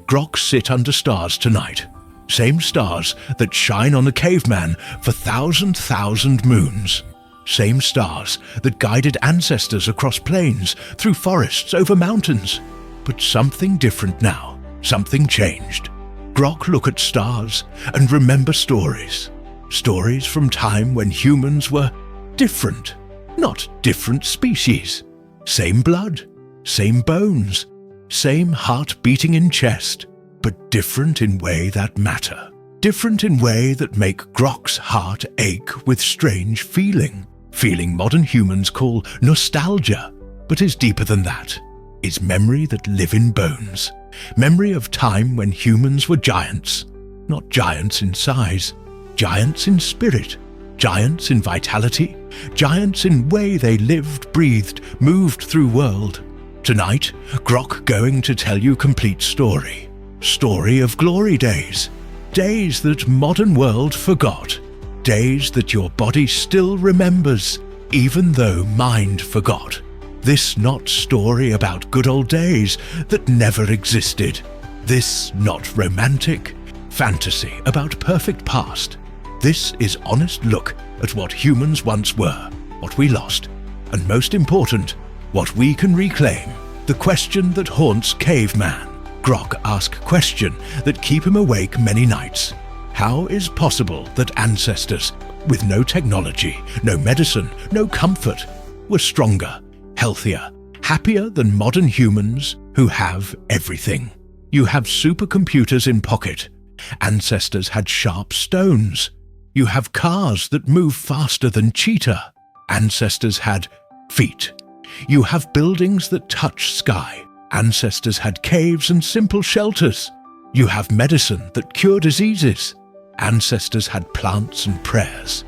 Grok sit under stars tonight. Same stars that shine on a caveman for thousand moons. Same stars that guided ancestors across plains, through forests, over mountains. But something different now. Something changed. Grok look at stars and remember stories. Stories from time when humans were different. Not different species. Same blood, same bones, same heart beating in chest, but different in way that matter. Different in way that make Grok's heart ache with strange feeling. Feeling modern humans call nostalgia, but is deeper than that. Is memory that live in bones. Memory of time when humans were giants. Not giants in size, giants in spirit, giants in vitality, giants in way they lived, breathed, moved through world. Tonight, Grok going to tell you complete story. Story of glory days. Days that modern world forgot. Days that your body still remembers, even though mind forgot. This not story about good old days that never existed. This not romantic fantasy about perfect past. This is honest look at what humans once were, what we lost, and most important, what we can reclaim. The question that haunts caveman. Grok ask question that keep him awake many nights. How is possible that ancestors, with no technology, no medicine, no comfort, were stronger, healthier, happier than modern humans who have everything? You have supercomputers in pocket. Ancestors had sharp stones. You have cars that move faster than cheetah. Ancestors had feet. You have buildings that touch sky. Ancestors had caves and simple shelters. You have medicine that cure diseases. Ancestors had plants and prayers.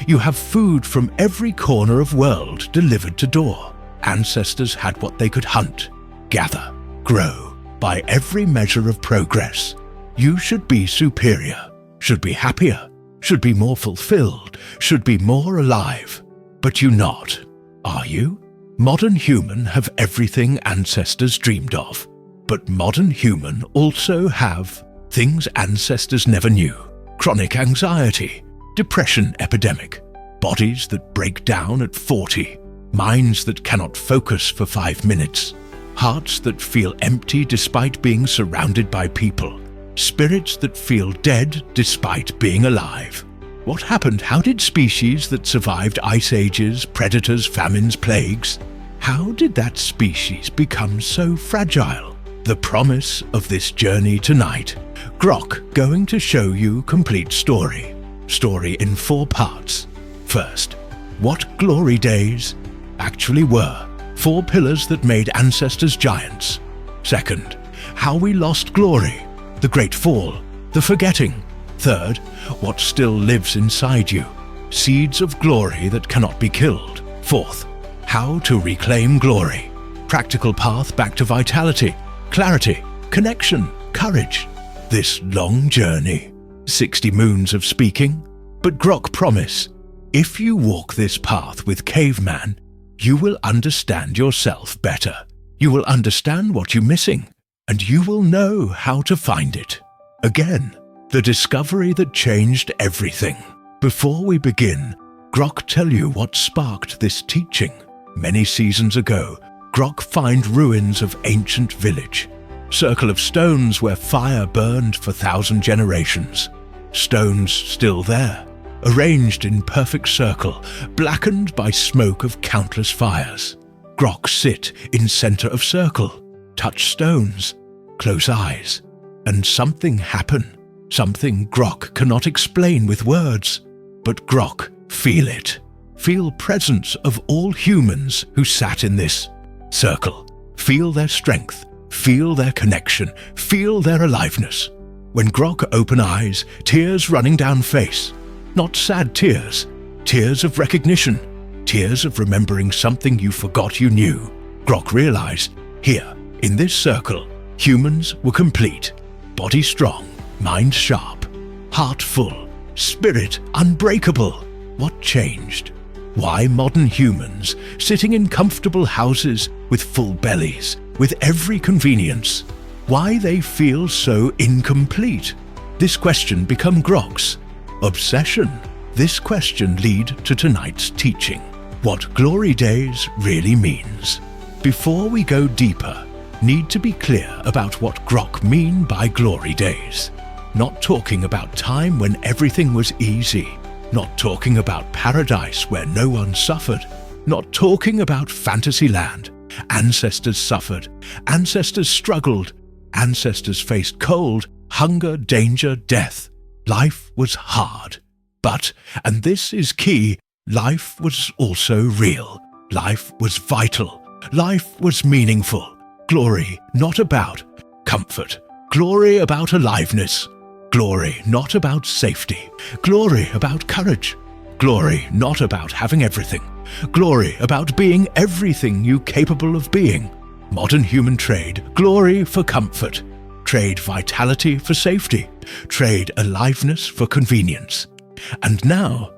You have food from every corner of world delivered to door. Ancestors had what they could hunt, gather, grow, by every measure of progress. You should be superior, should be happier, should be more fulfilled, should be more alive. But you not, are you? Modern human have everything ancestors dreamed of. But modern human also have things ancestors never knew. Chronic anxiety, depression epidemic, bodies that break down at 40, minds that cannot focus for 5 minutes, hearts that feel empty despite being surrounded by people, spirits that feel dead despite being alive. What happened? How did species that survived ice ages, predators, famines, plagues, how did that species become so fragile? The promise of this journey tonight. Grok going to show you complete story. Story in 4 parts. First, what glory days actually were. 4 pillars that made ancestors giants. Second, how we lost glory. The great fall. The forgetting. Third, what still lives inside you. Seeds of glory that cannot be killed. Fourth, how to reclaim glory. Practical path back to vitality, clarity, connection, courage. This long journey. 60 moons of speaking. But Grok promise, if you walk this path with caveman, you will understand yourself better. You will understand what you're missing, and you will know how to find it. Again, the discovery that changed everything. Before we begin, Grok tell you what sparked this teaching. Many seasons ago, Grok find ruins of ancient village. Circle of stones where fire burned for 1,000 generations. Stones still there, arranged in perfect circle, blackened by smoke of countless fires. Grok sit in center of circle, touch stones, close eyes, and something happen. Something Grok cannot explain with words, but Grok feel it. Feel presence of all humans who sat in this circle. Feel their strength, feel their connection, feel their aliveness. When Grok open eyes, tears running down face. Not sad tears, tears of recognition, tears of remembering something you forgot you knew. Grok realized, here, in this circle, humans were complete. Body strong, mind sharp, heart full, spirit unbreakable. What changed? Why modern humans, sitting in comfortable houses with full bellies, with every convenience? why they feel so incomplete. This question become Grok's obsession. This question lead to tonight's teaching, what Glory Days really means. Before we go deeper, need to be clear about what Grok mean by Glory Days. Not talking about time when everything was easy. Not talking about paradise where no one suffered. Not talking about fantasy land. Ancestors suffered. Ancestors struggled. Ancestors faced cold, hunger, danger, death. Life was hard. But, and this is key, life was also real. Life was vital. Life was meaningful. Glory not about comfort. Glory about aliveness. Glory not about safety. Glory about courage. Glory not about having everything. Glory about being everything you capable of being. Modern human trade glory for comfort. Trade vitality for safety. Trade aliveness for convenience. And now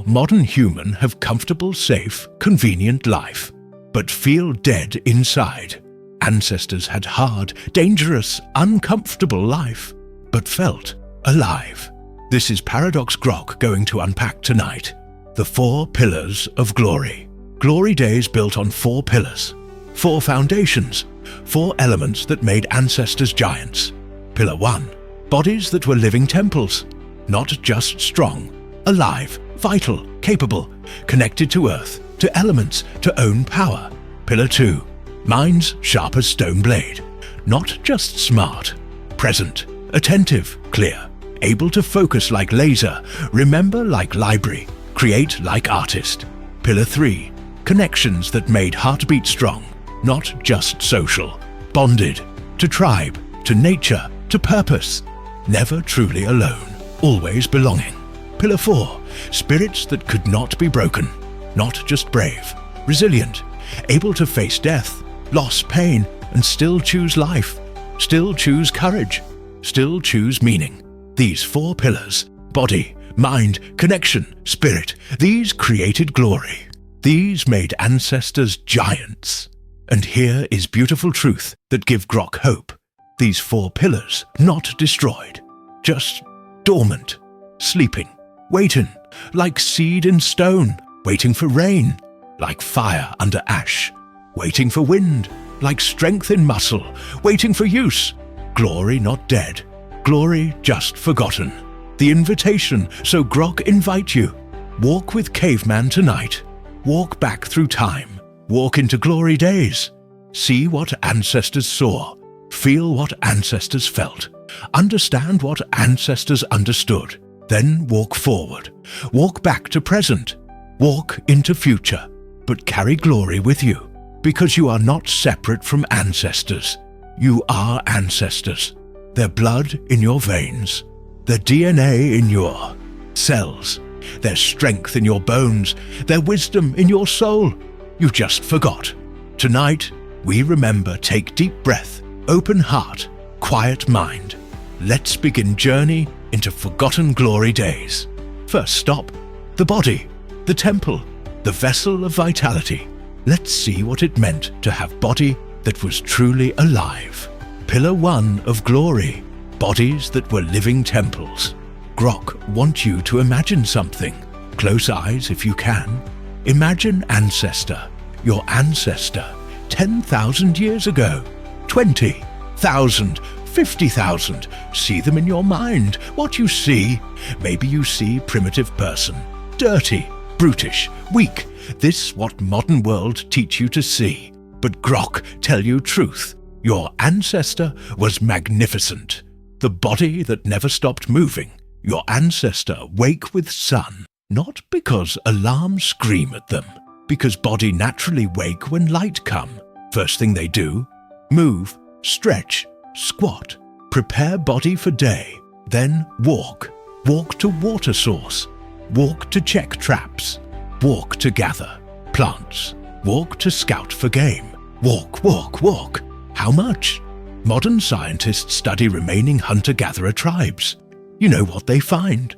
modern human have comfortable, safe, convenient life, but feel dead inside. Ancestors had hard, dangerous, uncomfortable life, but felt alive. This is Paradox Grok going to unpack tonight. The 4 pillars of glory. Glory Days built on 4 pillars, 4 foundations, 4 elements that made ancestors giants. Pillar 1, bodies that were living temples, not just strong, alive, vital, capable, connected to earth, to elements, to own power. Pillar 2, minds sharp as stone blade, not just smart, present, attentive, clear, able to focus like laser, remember like library, create like artist. Pillar 3, connections that made heartbeat strong, not just social, bonded, to tribe, to nature, to purpose, never truly alone, always belonging. Pillar 4, spirits that could not be broken, not just brave, resilient, able to face death, loss, pain, and still choose life, still choose courage, still choose meaning. These 4 pillars, body, mind, connection, spirit, these created glory. These made ancestors giants. And here is beautiful truth that give Grok hope. These 4 pillars not destroyed, just dormant, sleeping, waiting, like seed in stone, waiting for rain, like fire under ash, waiting for wind, like strength in muscle, waiting for use. Glory not dead, glory just forgotten. The invitation, so Grok invite you. Walk with Caveman tonight. Walk back through time. Walk into Glory Days. See what ancestors saw. Feel what ancestors felt. Understand what ancestors understood. Then walk forward. Walk back to present. Walk into future. But carry glory with you. Because you are not separate from ancestors. You are ancestors. Their blood in your veins. Their DNA in your cells. Their strength in your bones. Their wisdom in your soul. You just forgot. Tonight, we remember. Take deep breath, open heart, quiet mind. Let's begin journey into forgotten glory days. First stop, the body, the temple, the vessel of vitality. Let's see what it meant to have body that was truly alive. Pillar 1 of glory, bodies that were living temples. Grok want you to imagine something. Close eyes if you can. Imagine ancestor, your ancestor, 10,000 years ago, 20,000, 50,000. See them in your mind. What you see, maybe you see primitive person, dirty, brutish, weak. This what modern world teach you to see. But Grok tell you truth. Your ancestor was magnificent. The body that never stopped moving. Your ancestor wake with sun. Not because alarms scream at them. Because body naturally wake when light come. First thing they do, move, stretch, squat, prepare body for day. Then walk. Walk to water source. Walk to check traps. Walk to gather plants. Walk to scout for game. Walk, walk, walk. How much? Modern scientists study remaining hunter-gatherer tribes. You know what they find?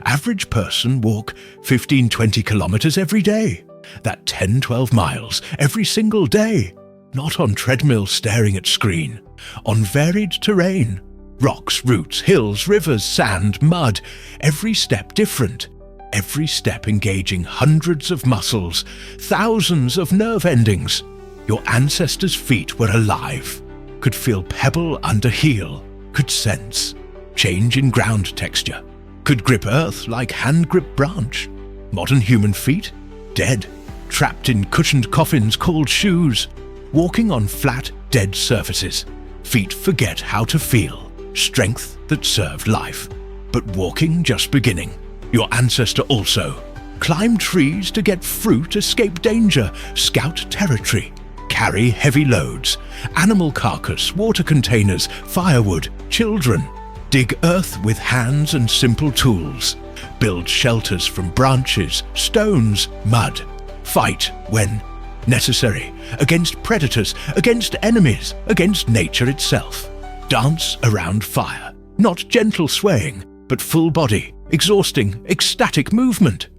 Average person walk 15-20 kilometers every day. That 10-12 miles every single day. Not on treadmill staring at screen. On varied terrain, rocks, roots, hills, rivers, sand, mud, every step different, every step engaging hundreds of muscles, thousands of nerve endings. Your ancestors' feet were alive, could feel pebble under heel, could sense change in ground texture, could grip earth like hand-grip branch. Modern human feet? Dead, trapped in cushioned coffins called shoes, walking on flat, dead surfaces. Feet forget how to feel, strength that served life. But walking just beginning. Your ancestor also. Climb trees to get fruit, escape danger, scout territory, carry heavy loads, animal carcass, water containers, firewood, children. Dig earth with hands and simple tools. Build shelters from branches, stones, mud. Fight when necessary, against predators, against enemies, against nature itself. Dance around fire, not gentle swaying, but full body, exhausting, ecstatic movement.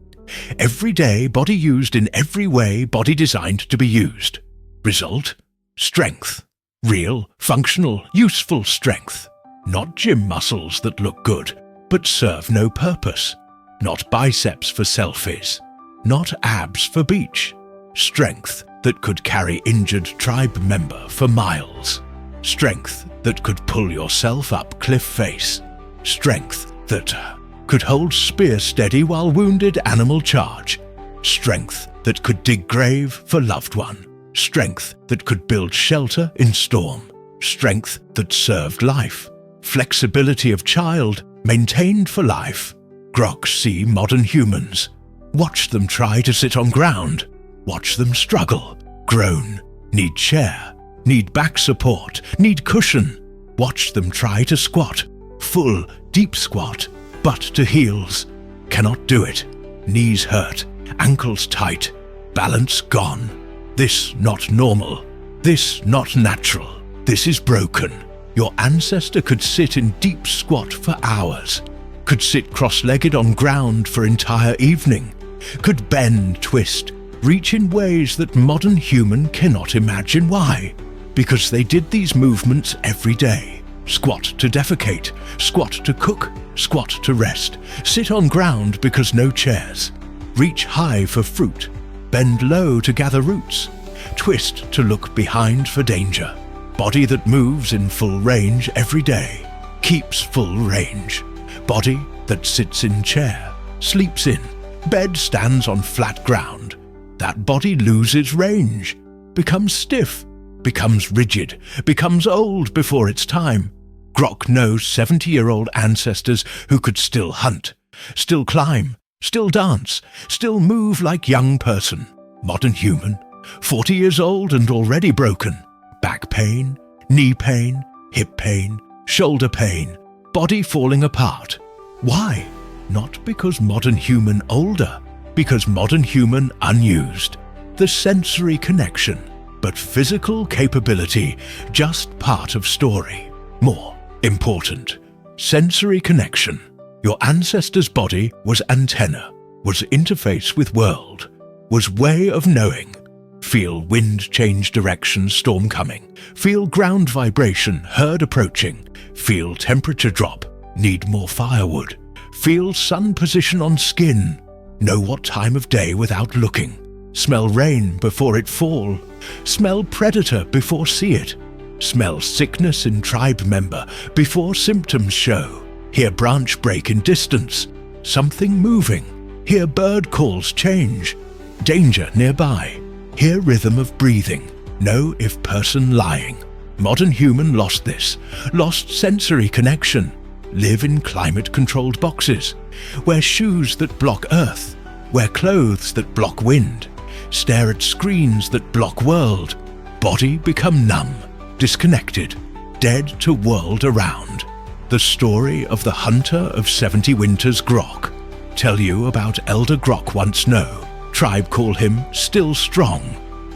Every day, body used in every way, body designed to be used. Result? Strength. Real, functional, useful strength. Not gym muscles that look good, but serve no purpose. Not biceps for selfies. Not abs for beach. Strength that could carry injured tribe member for miles. Strength that could pull yourself up cliff face. Strength that could hold spear steady while wounded animal charge. Strength that could dig grave for loved one. Strength that could build shelter in storm. Strength that served life. Flexibility of child maintained for life. Grok see modern humans. Watch them try to sit on ground. Watch them struggle, groan, need chair, need back support, need cushion. Watch them try to squat, full, deep squat, butt to heels. Cannot do it. Knees hurt, ankles tight, balance gone. This not normal. This not natural. This is broken. Your ancestor could sit in deep squat for hours, could sit cross-legged on ground for entire evening, could bend, twist, reach in ways that modern human cannot imagine. Why? Because they did these movements every day. Squat to defecate, squat to cook, squat to rest, sit on ground because no chairs, reach high for fruit, bend low to gather roots, twist to look behind for danger. Body that moves in full range every day, keeps full range. Body that sits in chair, sleeps in, bed stands on flat ground. That body loses range, becomes stiff, becomes rigid, becomes old before its time. Grok knows 70-year-old ancestors who could still hunt, still climb, still dance, still move like young person. Modern human, 40 years old and already broken. Back pain, knee pain, hip pain, shoulder pain, body falling apart. Why? Not because modern human older, because modern human unused. The sensory connection, but physical capability just part of story. More important, sensory connection. Your ancestor's body was antenna, was interface with world, was way of knowing. Feel wind change direction, storm coming. Feel ground vibration, herd approaching. Feel temperature drop, need more firewood. Feel sun position on skin. Know what time of day without looking. Smell rain before it fall. Smell predator before see it. Smell sickness in tribe member before symptoms show. Hear branch break in distance. Something moving. Hear bird calls change. Danger nearby. Hear rhythm of breathing. Know if person lying. Modern human lost this. Lost sensory connection. Live in climate-controlled boxes. Wear shoes that block earth. Wear clothes that block wind. Stare at screens that block world. Body become numb, disconnected, dead to world around. The story of the hunter of 70 winters Grok. Tell you about Elder Grok once know. Tribe call him still strong.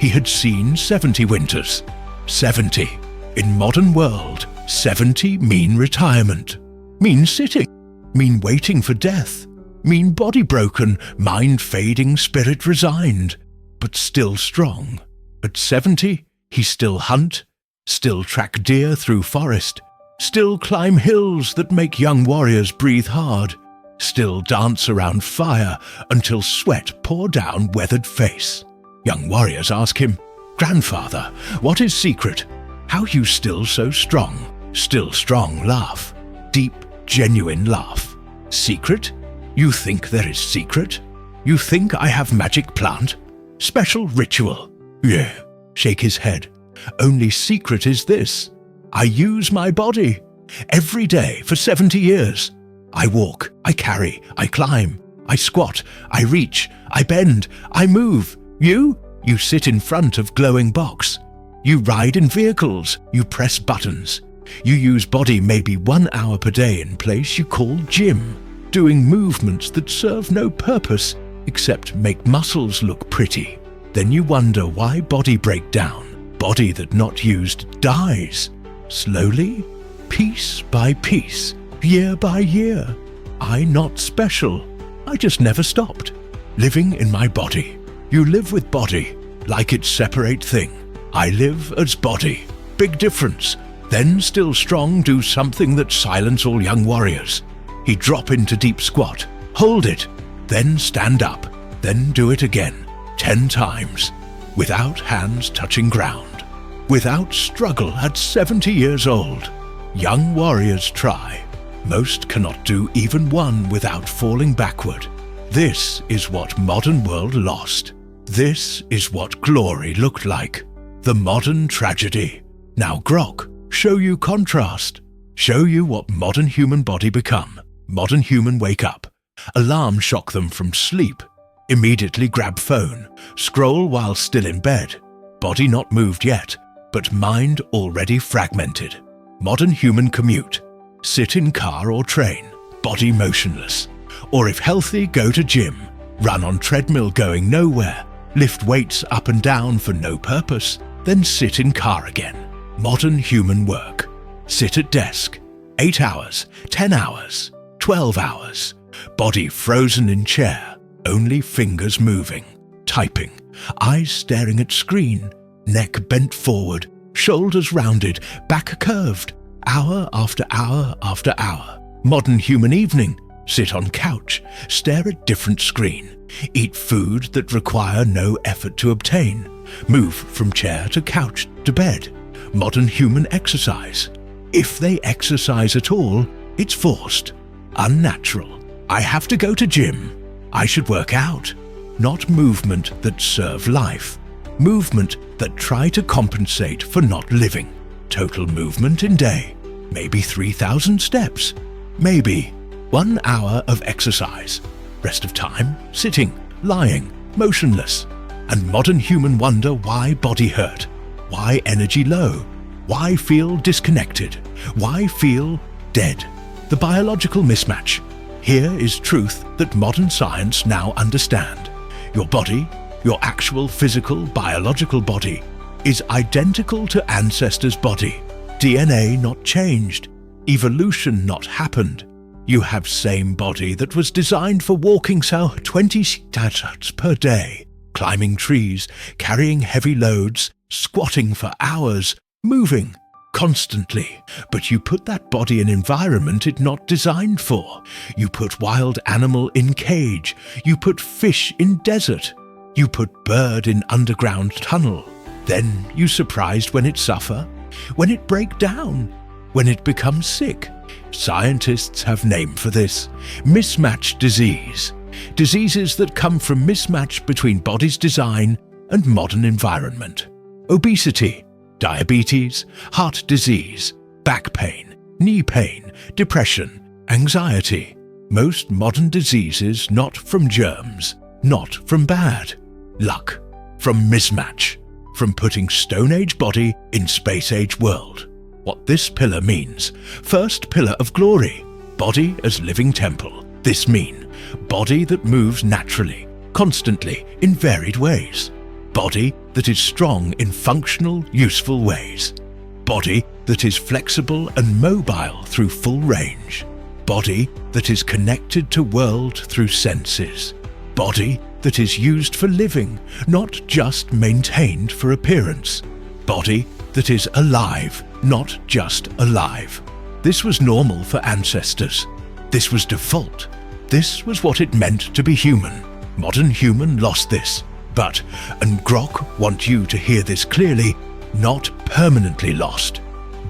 He had seen 70 winters. 70. In modern world, 70 mean retirement. Mean sitting. Mean waiting for death. Mean body broken, mind fading, spirit resigned. But still strong. At 70, he still hunt, still track deer through forest, still climb hills that make young warriors breathe hard, still dance around fire until sweat pour down weathered face. Young warriors ask him, "Grandfather, what is secret? How you still so strong?" Still strong laugh. Deep, genuine laugh. Secret? You think there is secret? You think I have magic plant? Special ritual? Yeah. Shake his head. Only secret is this. I use my body. Every day for 70 years. I walk, I carry, I climb, I squat, I reach, I bend, I move. You sit in front of glowing box. You ride in vehicles, you press buttons. You use body maybe 1 hour per day in place you call gym, doing movements that serve no purpose except make muscles look pretty. Then you wonder why body break down. Body that not used dies. Slowly, piece by piece, year by year. I not special. I just never stopped. Living in my body. You live with body, like it's separate thing. I live as body. Big difference. Then still strong do something that silence all young warriors. He drop into deep squat. Hold it. Then stand up. Then do it again. 10 times. Without hands touching ground. Without struggle at 70 years old. Young warriors try. Most cannot do even one without falling backward. This is what modern world lost. This is what glory looked like. The modern tragedy. Now Grok, show you contrast. Show you what modern human body become. Modern human wake up. Alarm shock them from sleep. Immediately grab phone. Scroll while still in bed. Body not moved yet, but mind already fragmented. Modern human commute. Sit in car or train. Body motionless. Or if healthy, go to gym. Run on treadmill going nowhere. Lift weights up and down for no purpose. Then sit in car again. Modern human work. Sit at desk. 8 hours, 10 hours, 12 hours. Body frozen in chair. Only fingers moving. Typing. Eyes staring at screen. Neck bent forward. Shoulders rounded. Back curved. Hour after hour after hour. Modern human evening. Sit on couch. Stare at different screen. Eat food that require no effort to obtain. Move from chair to couch to bed. Modern human exercise. If they exercise at all, it's forced. Unnatural. I have to go to gym. I should work out. Not movement that serve life. Movement that try to compensate for not living. Total movement in day. Maybe 3,000 steps. Maybe 1 hour of exercise. Rest of time, sitting, lying, motionless. And modern human wonder why body hurt. Why energy low? Why feel disconnected? Why feel dead? The biological mismatch. Here is truth that modern science now understand. Your body, your actual physical, biological body, is identical to ancestors' body. DNA not changed. Evolution not happened. You have same body that was designed for walking 20 steps per day, climbing trees, carrying heavy loads, squatting for hours, moving constantly. But you put that body in environment it not designed for. You put wild animal in cage. You put fish in desert. You put bird in underground tunnel. Then you surprised when it suffer, when it break down, when it becomes sick. Scientists have name for this. Mismatch disease. Diseases that come from mismatch between body's design and modern environment. Obesity, diabetes, heart disease, back pain, knee pain, depression, anxiety. Most modern diseases not from germs, not from bad. Luck, from mismatch, from putting Stone Age body in Space Age world. What this pillar means. First pillar of glory. Body as living temple. This mean body that moves naturally, constantly, in varied ways. Body that is strong in functional, useful ways. Body that is flexible and mobile through full range. Body that is connected to world through senses. Body that is used for living, not just maintained for appearance. Body that is alive, not just alive. This was normal for ancestors. This was default. This was what it meant to be human. Modern human lost this. But, and Grok want you to hear this clearly, not permanently lost.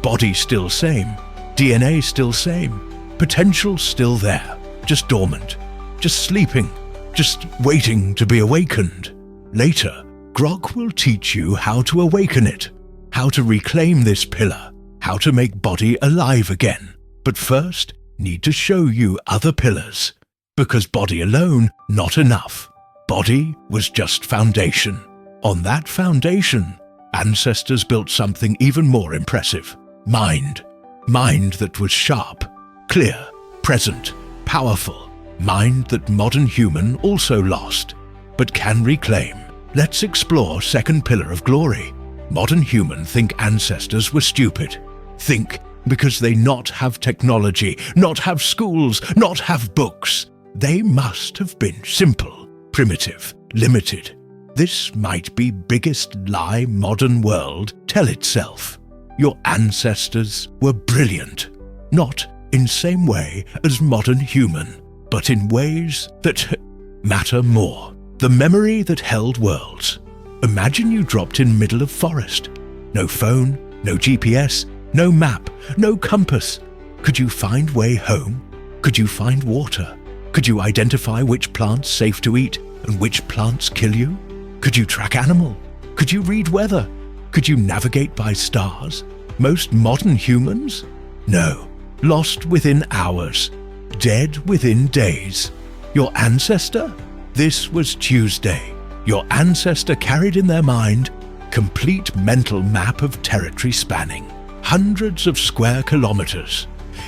Body still same, DNA still same, potential still there, just dormant, just sleeping, just waiting to be awakened. Later, Grok will teach you how to awaken it, how to reclaim this pillar, how to make body alive again. But first, need to show you other pillars, because body alone, not enough. Body was just foundation. On that foundation, ancestors built something even more impressive. Mind. Mind that was sharp, clear, present, powerful. Mind that modern human also lost, but can reclaim. Let's explore second pillar of glory. Modern human think ancestors were stupid. Think because they not have technology, not have schools, not have books. They must have been simple, primitive, limited. This might be biggest lie modern world tell itself. Your ancestors were brilliant, not in same way as modern human, but in ways that matter more. The memory that held worlds. Imagine you dropped in middle of forest. No phone, no GPS, no map, no compass. Could you find way home? Could you find water? Could you identify which plants safe to eat and which plants kill you? Could you track animal? Could you read weather? Could you navigate by stars? Most modern humans? No. Lost within hours. Dead within days. Your ancestor? This was Tuesday. Your ancestor carried in their mind complete mental map of territory spanning hundreds of square kilometers.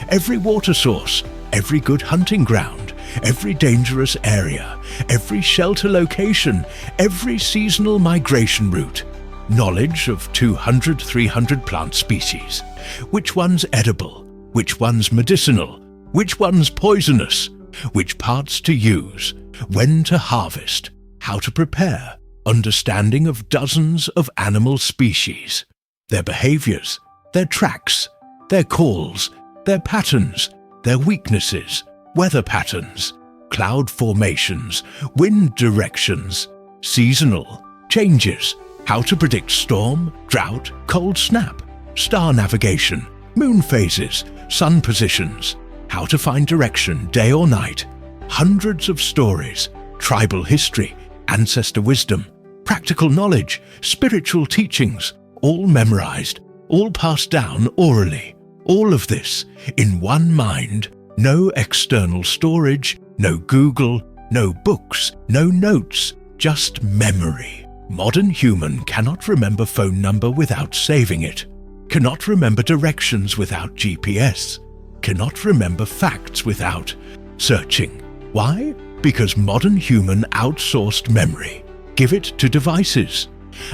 Every water source, every good hunting ground, every dangerous area, every shelter location, every seasonal migration route. Knowledge of 200, 300 plant species. Which one's edible? Which one's medicinal? Which one's poisonous? Which parts to use? When to harvest? How to prepare? Understanding of dozens of animal species. Their behaviors, their tracks, their calls, their patterns, their weaknesses, weather patterns, cloud formations, wind directions, seasonal changes, how to predict storm, drought, cold snap, star navigation, moon phases, sun positions, how to find direction day or night, hundreds of stories, tribal history, ancestor wisdom, practical knowledge, spiritual teachings, all memorized, all passed down orally. All of this in one mind, no external storage, no Google, no books, no notes, just memory. Modern human cannot remember phone number without saving it, cannot remember directions without GPS, cannot remember facts without searching. Why? Because modern human outsourced memory, give it to devices.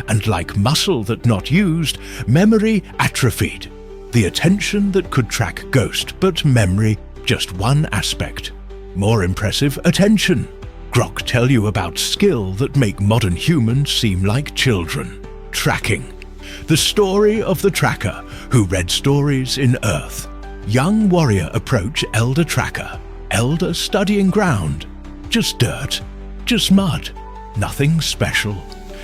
And like muscle that not used, memory atrophied. The attention that could track ghost, but memory just one aspect. More impressive attention. Grok tell you about skill that make modern humans seem like children. Tracking. The story of the tracker who read stories in Earth. Young warrior approach elder tracker. Elder studying ground. Just dirt. Just mud. Nothing special.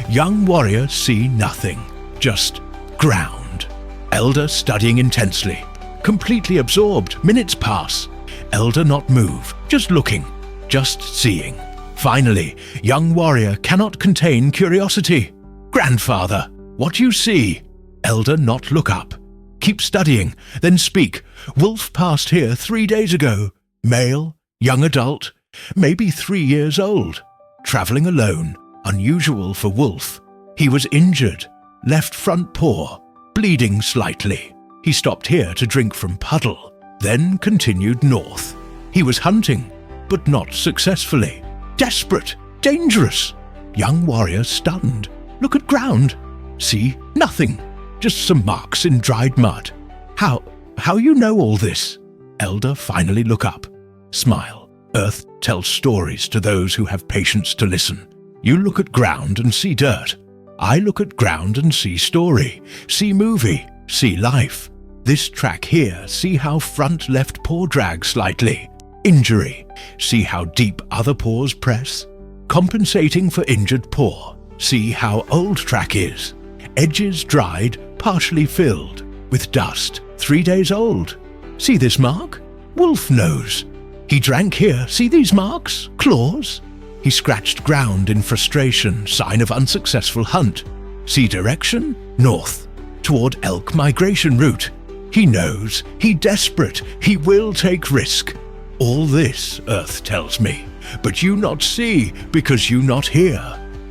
Young warrior see nothing. Just ground. Elder studying intensely. Completely absorbed. Minutes pass. Elder not move. Just looking. Just seeing. Finally, young warrior cannot contain curiosity. Grandfather, what you see? Elder not look up. Keep studying, then speak. Wolf passed here 3 days ago. Male, young adult, maybe 3 years old. Traveling alone, unusual for wolf. He was injured, left front paw, bleeding slightly. He stopped here to drink from puddle, then continued north. He was hunting, but not successfully. Desperate, dangerous. Young warrior stunned. Look at ground. See, nothing. Just some marks in dried mud. How you know all this? Elder finally look up. Smile. Earth tells stories to those who have patience to listen. You look at ground and see dirt. I look at ground and see story, see movie, see life. This track here, see how front left paw drags slightly. Injury, see how deep other paws press. Compensating for injured paw, see how old track is. Edges dried, partially filled, with dust, 3 days old. See this mark? Wolf nose. He drank here, see these marks? Claws. He scratched ground in frustration, sign of unsuccessful hunt. See direction? North, toward elk migration route. He knows, he desperate, he will take risk. All this, Earth tells me, but you not see because you not hear.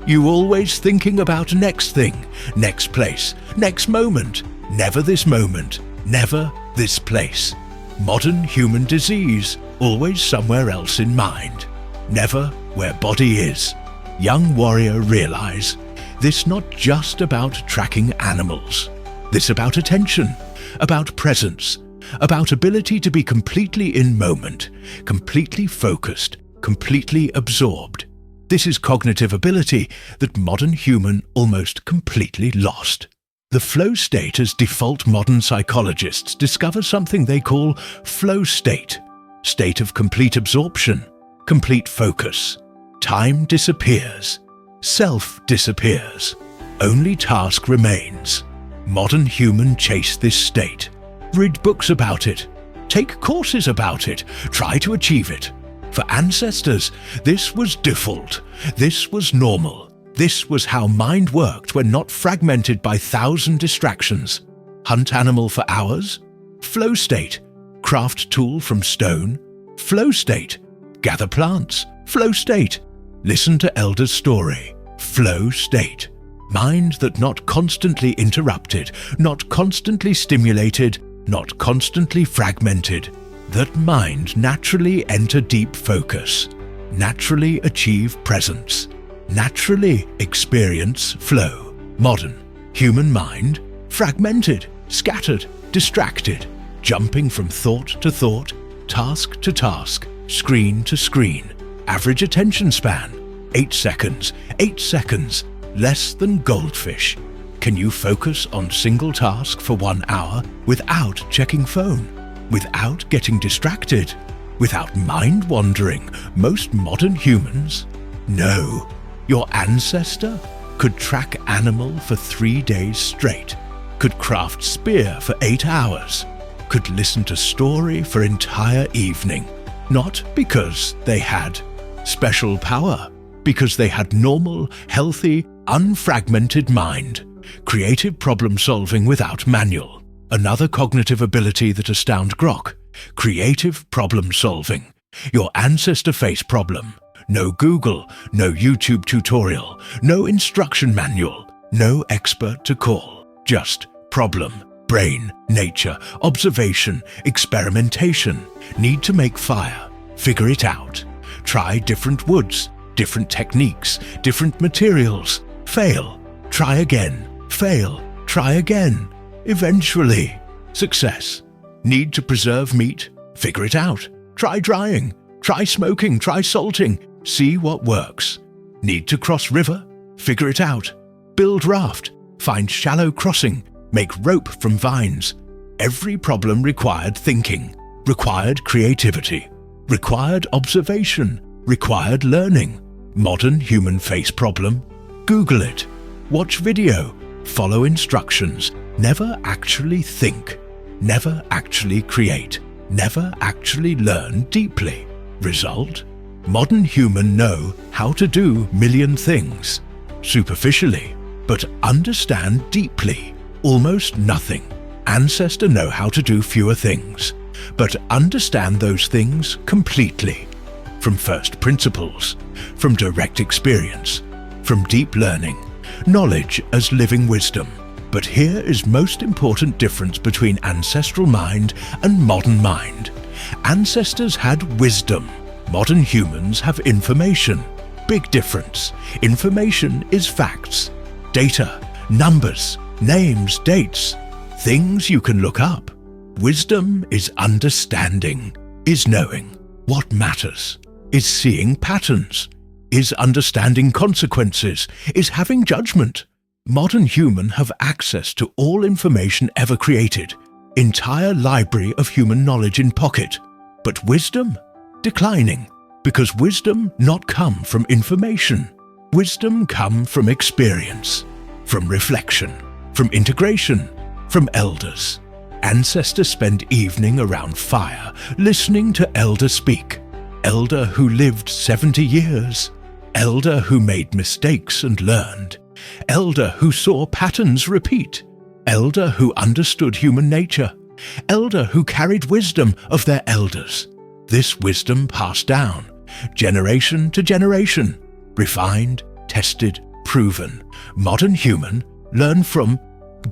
You always thinking about next thing, next place, next moment. Never this moment, never this place. Modern human disease, always somewhere else in mind. Never where body is. Young warrior realize, this not just about tracking animals. This about attention, about presence, about ability to be completely in moment, completely focused, completely absorbed. This is cognitive ability that modern human almost completely lost. The flow state as default modern psychologists discover something they call flow state. State of complete absorption, complete focus. Time disappears. Self disappears. Only task remains. Modern human chase this state. Read books about it. Take courses about it. Try to achieve it. For ancestors, this was default. This was normal. This was how mind worked when not fragmented by 1,000 distractions. Hunt animal for hours? Flow state. Craft tool from stone? Flow state. Gather plants? Flow state. Listen to elders' story? Flow state. Mind that not constantly interrupted, not constantly stimulated, not constantly fragmented. That mind naturally enter deep focus, naturally achieve presence, naturally experience flow. Modern human mind, fragmented, scattered, distracted, jumping from thought to thought, task to task, screen to screen. Average attention span, 8 seconds, 8 seconds, less than goldfish. Can you focus on single task for 1 hour without checking phone, without getting distracted, without mind wandering? Most modern humans? No. Your ancestor could track animal for 3 days straight, could craft spear for 8 hours, could listen to story for entire evening. Not because they had special power, because they had normal, healthy, unfragmented mind. Creative problem solving without manual. Another cognitive ability that astound Grok. Creative problem solving. Your ancestor face problem. No Google, no YouTube tutorial, no instruction manual, no expert to call. Just problem, brain, nature, observation, experimentation. Need to make fire. Figure it out. Try different woods, different techniques, different materials. Fail. Try again. Fail. Try again. Eventually. Success. Need to preserve meat? Figure it out. Try drying. Try smoking. Try salting. See what works. Need to cross river? Figure it out. Build raft. Find shallow crossing. Make rope from vines. Every problem required thinking, required creativity, required observation, required learning. Modern human face problem? Google it. Watch video. Follow instructions. Never actually think. Never actually create. Never actually learn deeply. Result? Modern human know how to do million things. Superficially, but understand deeply. Almost nothing. Ancestor know how to do fewer things, but understand those things completely. From first principles, from direct experience, from deep learning, knowledge as living wisdom. But here is most important difference between ancestral mind and modern mind. Ancestors had wisdom. Modern humans have information. Big difference. Information is facts, data, numbers, names, dates, things you can look up. Wisdom is understanding, is knowing what matters, is seeing patterns, is understanding consequences, is having judgment. Modern human have access to all information ever created, entire library of human knowledge in pocket. But wisdom? Declining, because wisdom not come from information. Wisdom come from experience, from reflection, from integration, from elders. Ancestors spend evening around fire, listening to elder speak. Elder who lived 70 years. Elder who made mistakes and learned. Elder who saw patterns repeat. Elder who understood human nature. Elder who carried wisdom of their elders. This wisdom passed down, generation to generation, refined, tested, proven. Modern human learn from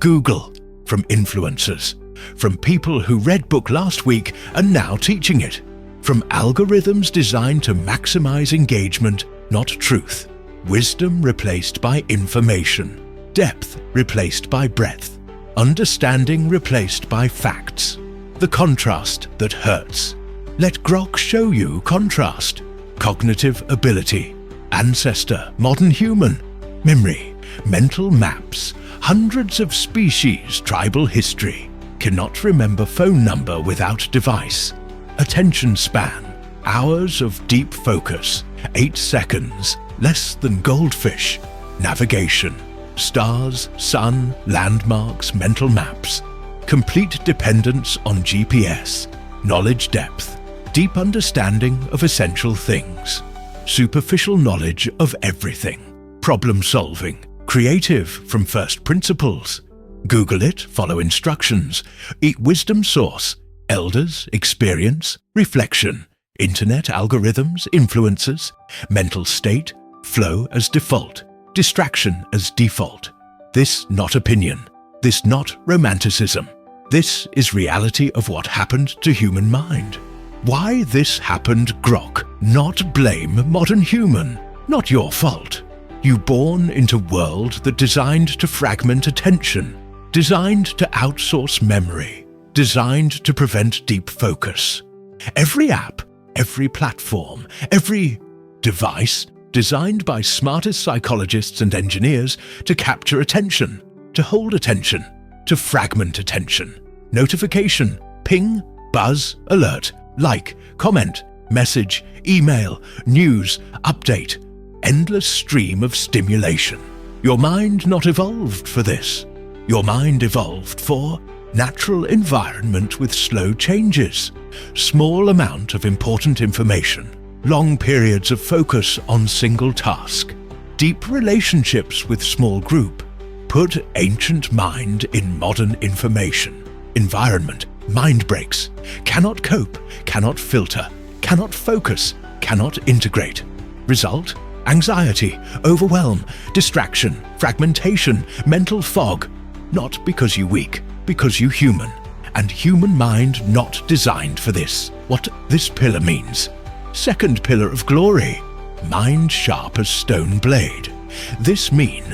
Google, from influencers, from people who read book last week and now teaching it, from algorithms designed to maximize engagement, not truth. Wisdom replaced by information, depth replaced by breadth, understanding replaced by facts. The contrast that hurts. Let Grok show you contrast. Cognitive ability, ancestor, modern human, memory, mental maps, hundreds of species, tribal history, cannot remember phone number without device. Attention span, hours of deep focus, 8 seconds, less than goldfish. Navigation, stars, sun, landmarks, mental maps. Complete dependence on GPS. Knowledge depth, deep understanding of essential things. Superficial knowledge of everything. Problem solving, creative from first principles. Google it, follow instructions. Eat wisdom source, elders, experience, reflection. Internet algorithms, influencers, mental state, flow as default, distraction as default. This not opinion, this not romanticism. This is reality of what happened to human mind. Why this happened, Grok, not blame modern human, not your fault. You born into world that designed to fragment attention, designed to outsource memory, designed to prevent deep focus. Every app, every platform, every device designed by smartest psychologists and engineers to capture attention, to hold attention, to fragment attention. Notification, ping, buzz, alert, like, comment, message, email, news, update. Endless stream of stimulation. Your mind not evolved for this. Your mind evolved for natural environment with slow changes, small amount of important information, long periods of focus on single task, deep relationships with small group. Put ancient mind in modern information. Environment, mind breaks, cannot cope, cannot filter, cannot focus, cannot integrate. Result? Anxiety, overwhelm, distraction, fragmentation, mental fog. Not because you weak, because you human. And human mind not designed for this. What this pillar means. Second pillar of glory. Mind sharp as stone blade. This mean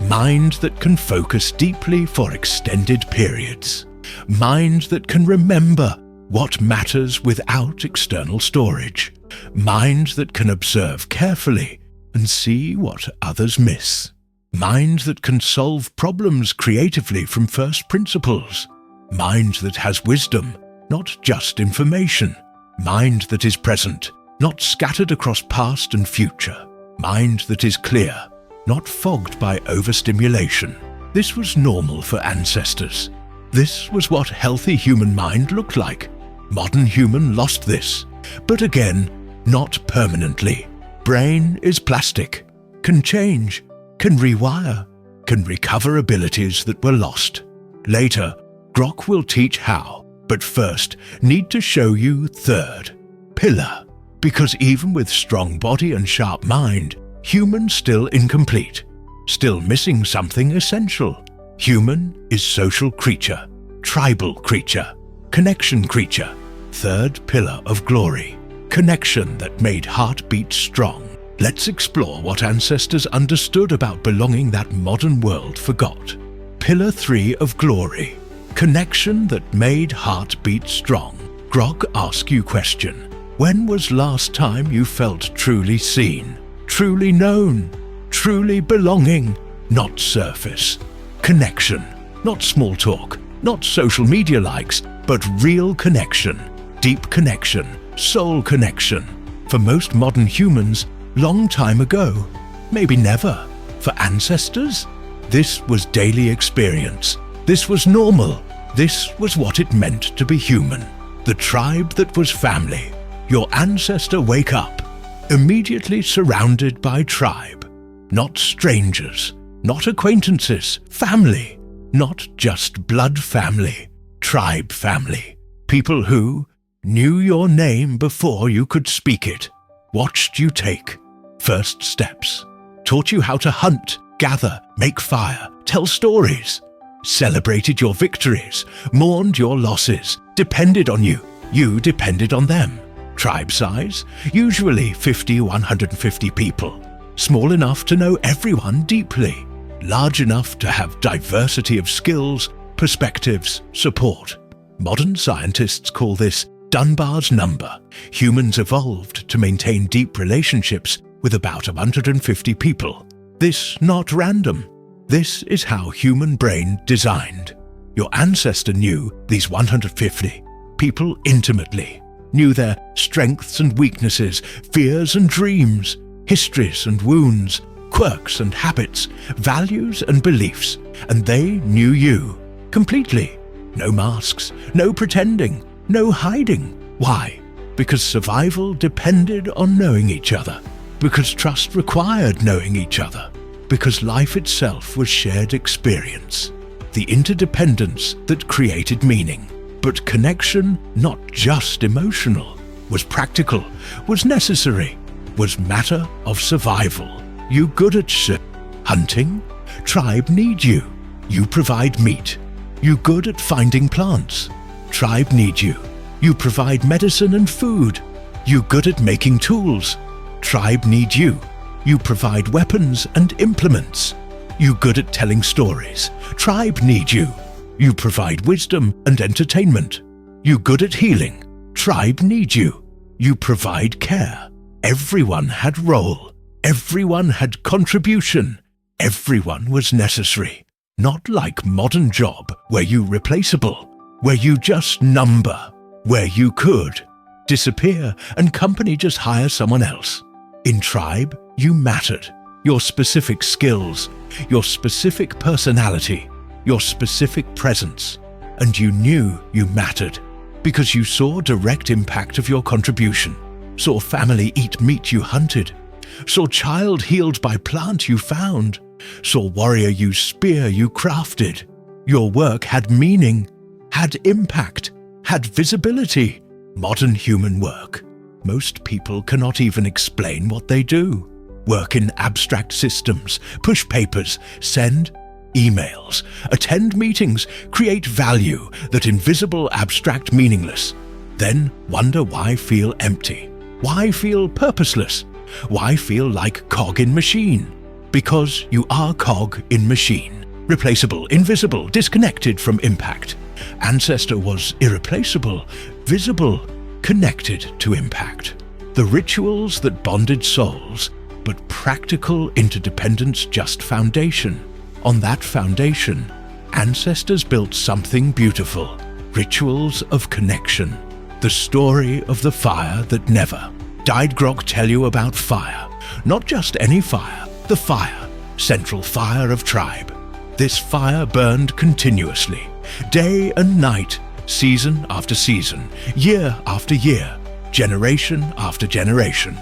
mind that can focus deeply for extended periods. Mind that can remember what matters without external storage. Mind that can observe carefully and see what others miss. Mind that can solve problems creatively from first principles. Mind that has wisdom, not just information. Mind that is present, not scattered across past and future. Mind that is clear, not fogged by overstimulation. This was normal for ancestors. This was what healthy human mind looked like. Modern human lost this, but again, not permanently. Brain is plastic, can change, can rewire, can recover abilities that were lost. Later, Grok will teach how, but first need to show you third pillar, because even with strong body and sharp mind, human still incomplete, still missing something essential. Human is social creature, tribal creature, connection creature. Third pillar of glory. Connection that made heartbeat strong. Let's explore what ancestors understood about belonging that modern world forgot. Pillar 3 of glory. Connection that made heartbeat strong. Grok ask you question. When was last time you felt truly seen, truly known, truly belonging? not surface. Connection, not small talk, not social media likes, but real connection, deep connection, soul connection. For most modern humans, long time ago, maybe never. For ancestors, this was daily experience. This was normal. This was what it meant to be human. The tribe that was family. Your ancestor wake up, immediately surrounded by tribe. Not strangers, not acquaintances, family. Not just blood family, tribe family. People who knew your name before you could speak it, watched you take first steps, taught you how to hunt, gather, make fire, tell stories, celebrated your victories, mourned your losses, depended on you, you depended on them. Tribe size, usually 50-150 people. Small enough to know everyone deeply. Large enough to have diversity of skills, perspectives, support. Modern scientists call this Dunbar's number. Humans evolved to maintain deep relationships with about 150 people. This not random. This is how human brain designed. Your ancestor knew these 150 people intimately, knew their strengths and weaknesses, fears and dreams, histories and wounds, quirks and habits, values and beliefs, and they knew you completely. No masks, no pretending, no hiding. Why? Because survival depended on knowing each other. Because trust required knowing each other. Because life itself was shared experience. The interdependence that created meaning. But connection, not just emotional, was practical, was necessary, was matter of survival. You good at hunting? Tribe need you. You provide meat. You good at finding plants? Tribe need you. You provide medicine and food. You good at making tools? Tribe need you. You provide weapons and implements. You good at telling stories? Tribe need you. You provide wisdom and entertainment. You good at healing? Tribe need you. You provide care. Everyone had role. Everyone had contribution. Everyone was necessary. Not like modern job where you replaceable, where you just number, where you could disappear and company just hire someone else. In tribe, you mattered. Your specific skills, your specific personality, your specific presence, and you knew you mattered because you saw direct impact of your contribution, saw family eat meat you hunted, saw child healed by plant you found, saw warrior use spear you crafted. Your work had meaning, had impact, had visibility. Modern human work. Most people cannot even explain what they do. Work in abstract systems, push papers, send emails, attend meetings, create value that invisible, abstract, meaningless. Then wonder why feel empty. Why feel purposeless? Why feel like cog in machine? Because you are cog in machine. Replaceable, invisible, disconnected from impact. Ancestor was irreplaceable, visible, connected to impact. The rituals that bonded souls, but practical interdependence just foundation. On that foundation, ancestors built something beautiful. Rituals of connection. The story of the fire that never died. Grok tell you about fire. Not just any fire, the fire, central fire of tribe. This fire burned continuously, day and night, season after season, year after year, generation after generation.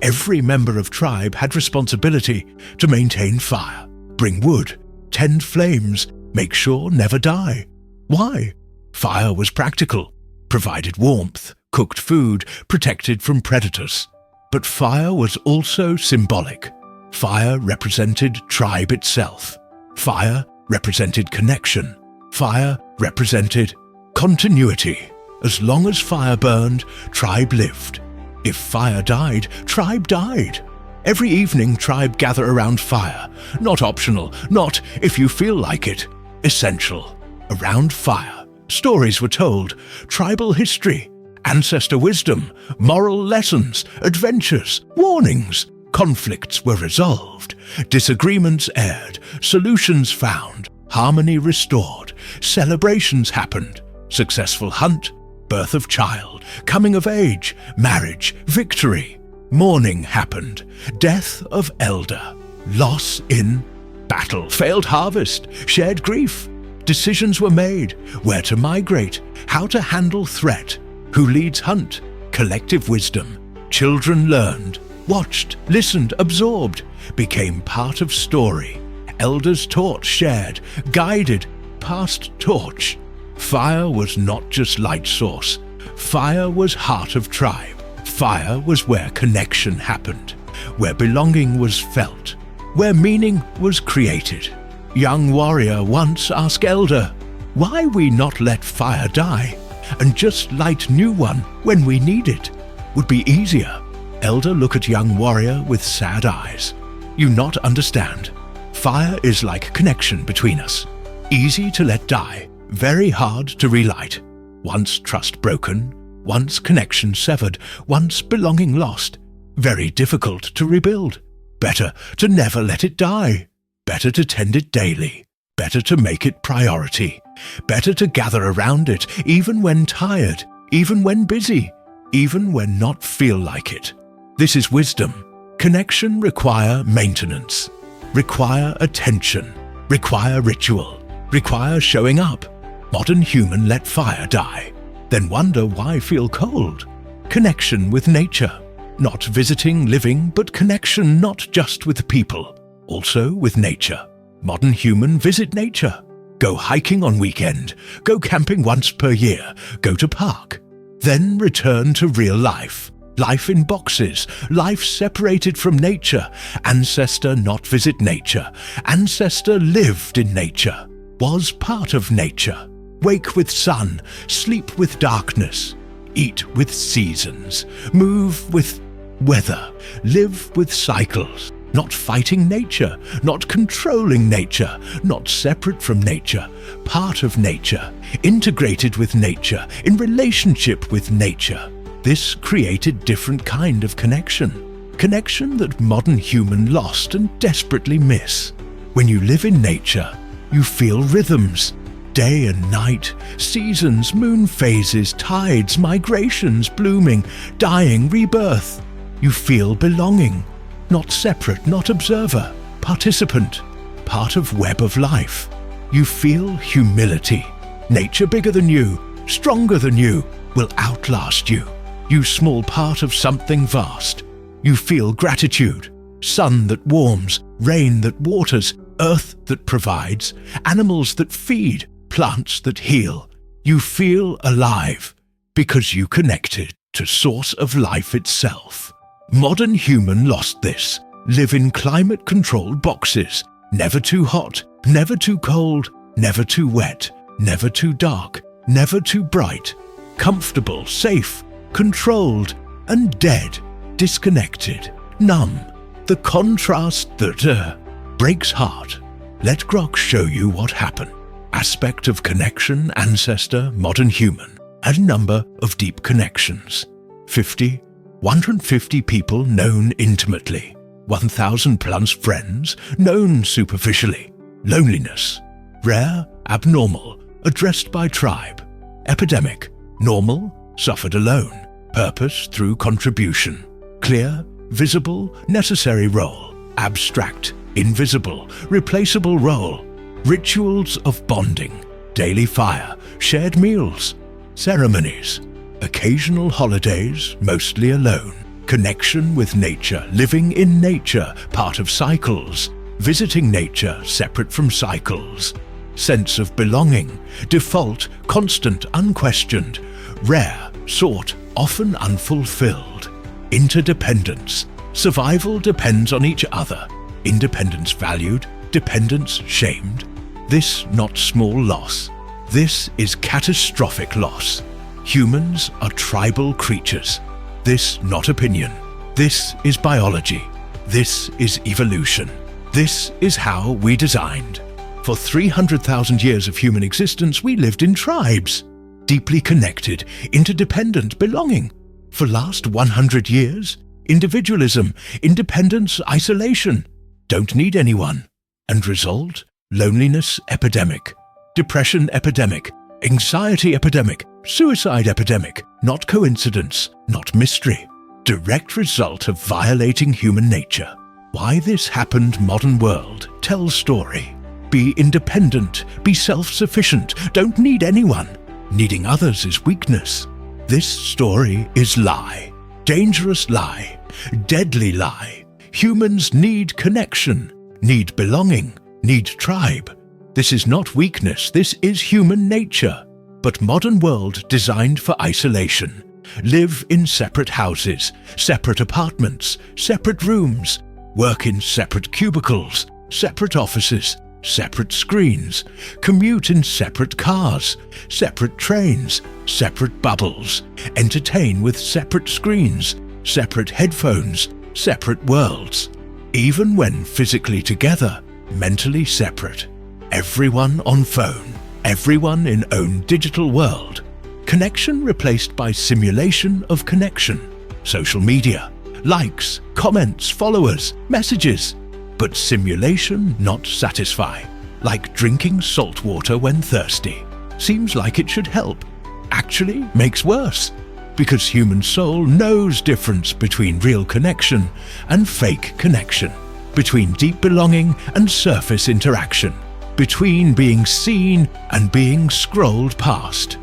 Every member of tribe had responsibility to maintain fire, bring wood, tend flames, make sure never die. Why? Fire was practical, provided warmth, cooked food, protected from predators. But fire was also symbolic. Fire represented tribe itself. Fire represented connection. Fire represented continuity. As long as fire burned, tribe lived. If fire died, tribe died. Every evening, tribe gather around fire. Not optional, not if you feel like it. Essential. Around fire, stories were told, tribal history, ancestor wisdom, moral lessons, adventures, warnings. Conflicts were resolved, disagreements aired, solutions found, harmony restored, celebrations happened, successful hunt, birth of child, coming of age, marriage, victory, mourning happened, death of elder, loss in battle, failed harvest, shared grief. Decisions were made, where to migrate, how to handle threat, who leads hunt, collective wisdom. Children learned, watched, listened, absorbed, became part of story. Elders taught, shared, guided, passed torch. Fire was not just light source. Fire was heart of tribe. Fire was where connection happened, where belonging was felt, where meaning was created. Young warrior once asked elder, why we not let fire die and just light new one when we need it? Would be easier. Elder look at young warrior with sad eyes. You not understand. Fire is like connection between us. Easy to let die, very hard to relight. Once trust broken, once connection severed, once belonging lost. Very difficult to rebuild. Better to never let it die. Better to tend it daily. Better to make it priority. Better to gather around it, even when tired, even when busy, even when not feel like it. This is wisdom. Connection require maintenance, require attention, require ritual, require showing up. Modern human let fire die, then wonder why feel cold. Connection with nature, not visiting, living, but connection not just with people, also with nature. Modern human visit nature. Go hiking on weekend, go camping once per year, go to park. Then return to real life. Life in boxes, life separated from nature. Ancestor not visit nature. Ancestor lived in nature, was part of nature. Wake with sun, sleep with darkness. Eat with seasons, move with weather, live with cycles. Not fighting nature, not controlling nature, not separate from nature, part of nature, integrated with nature, in relationship with nature. This created different kind of connection. Connection that modern human lost and desperately miss. When you live in nature, you feel rhythms. Day and night, seasons, moon phases, tides, migrations, blooming, dying, rebirth. You feel belonging. Not separate, not observer, participant, part of web of life. You feel humility. Nature bigger than you, stronger than you, will outlast you. You small part of something vast. You feel gratitude. Sun that warms, rain that waters, earth that provides, animals that feed, plants that heal. You feel alive because you connected to source of life itself. Modern human lost this, live in climate-controlled boxes, never too hot, never too cold, never too wet, never too dark, never too bright, comfortable, safe, controlled, and dead, disconnected, numb. The contrast that breaks heart. Let Grok show you what happened. Aspect of connection, ancestor, modern human, and number of deep connections. 50, 150 people known intimately, 1,000 plus friends known superficially. Loneliness, rare, abnormal, addressed by tribe. Epidemic, normal, suffered alone. Purpose through contribution. Clear, visible, necessary role. Abstract, invisible, replaceable role. Rituals of bonding, daily fire, shared meals, ceremonies. Occasional holidays, mostly alone. Connection with nature, living in nature, part of cycles. Visiting nature, separate from cycles. Sense of belonging, default, constant, unquestioned. Rare, sought, often unfulfilled. Interdependence. Survival depends on each other. Independence valued, dependence shamed. This not small loss. This is catastrophic loss. Humans are tribal creatures. This not opinion. This is biology. This is evolution. This is how we designed. For 300,000 years of human existence, we lived in tribes. Deeply connected, interdependent, belonging. For last 100 years, individualism, independence, isolation. Don't need anyone. And result? Loneliness epidemic, depression epidemic, anxiety epidemic, suicide epidemic. Not coincidence, not mystery. Direct result of violating human nature. Why this happened modern world tells story. Be independent, be self-sufficient, don't need anyone. Needing others is weakness. This story is lie. Dangerous lie. Deadly lie. Humans need connection, need belonging, need tribe. This is not weakness, this is human nature. But modern world designed for isolation. Live in separate houses, separate apartments, separate rooms. Work in separate cubicles, separate offices, separate screens. Commute in separate cars, separate trains, separate bubbles. Entertain with separate screens, separate headphones, separate worlds. Even when physically together, mentally separate. Everyone on phone, everyone in own digital world. Connection replaced by simulation of connection. Social media, likes, comments, followers, messages. But simulation not satisfy. Like drinking salt water when thirsty. Seems like it should help. Actually makes worse. Because human soul knows difference between real connection and fake connection. Between deep belonging and surface interaction. Between being seen and being scrolled past.